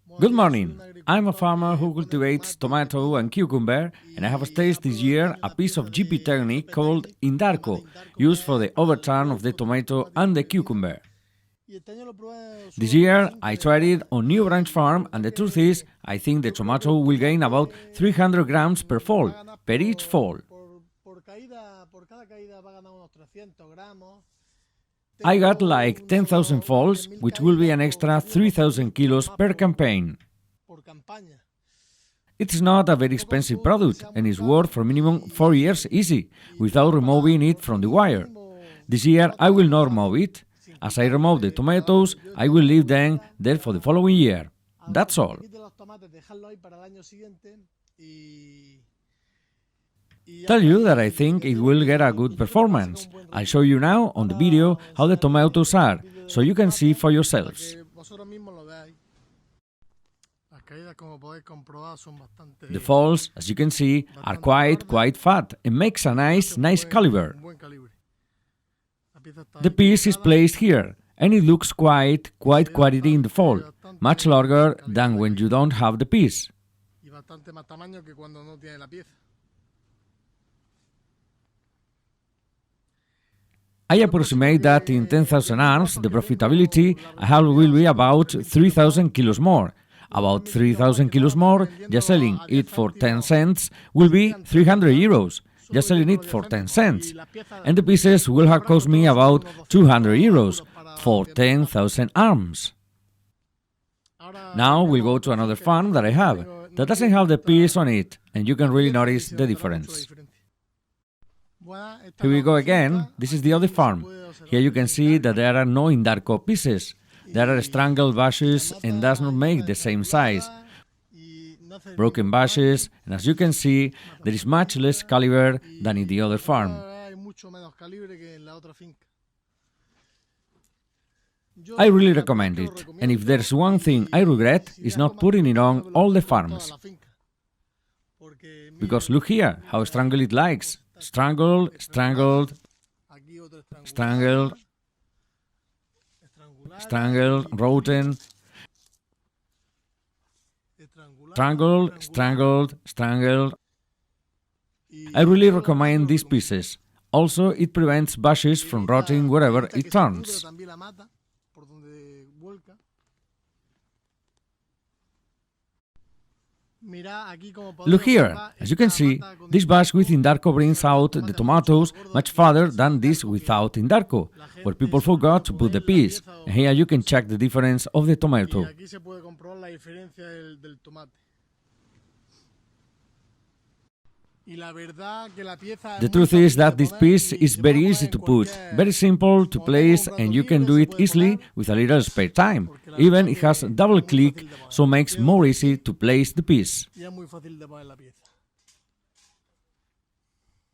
Good morning. I'm a farmer who cultivates tomato and cucumber, and I have staged this year a piece of GP technique called INDARCO, used for the overturn of the tomato and the cucumber. This year, I tried it on New Branch Farm, and the truth is, I think the tomato will gain about 300 grams per fall, per each fall. I got like 10,000 falls, which will be an extra 3,000 kilos per campaign. It's not a very expensive product and is worth for minimum 4 years easy, without removing it from the wire. This year I will not remove it. As I remove the tomatoes, I will leave them there for the following year. That's all. Tell you that I think it will get a good performance. I'll show you now on the video how the tomatoes are, so you can see for yourselves. The falls, as you can see, are quite fat and makes a nice caliber. The piece is placed here, and it looks quite quality in the fall, much larger than when you don't have the piece. I approximate that in 10,000 arms, the profitability I have will be about 3,000 kilos more. About 3,000 kilos more, just selling it for 10 cents will be 300 euros, just selling it for 10 cents. And the pieces will have cost me about 200 euros for 10,000 arms. Now we'll go to another farm that I have, that doesn't have the piece on it, and you can really notice the difference. Here we go again. This is the other farm. Here you can see that there are no INDARCO pieces. There are strangled bushes and does not make the same size. Broken bushes, and as you can see, there is much less caliber than in the other farm. I really recommend it, and if there's one thing I regret, it's not putting it on all the farms. Because look here, how strangled it likes. Strangled, strangled, strangled, strangled, rotten, strangled, strangled, strangled. I really recommend these pieces. Also, it prevents bushes from rotting wherever it turns. Look here, as you can see, this bush with INDARCO brings out the tomatoes much farther than this without INDARCO, where people forgot to put the piece. And here you can check the difference of the tomato. The truth is that this piece is very easy to put, very simple to place, and you can do it easily with a little spare time. Even it has double click, so makes more easy to place the piece.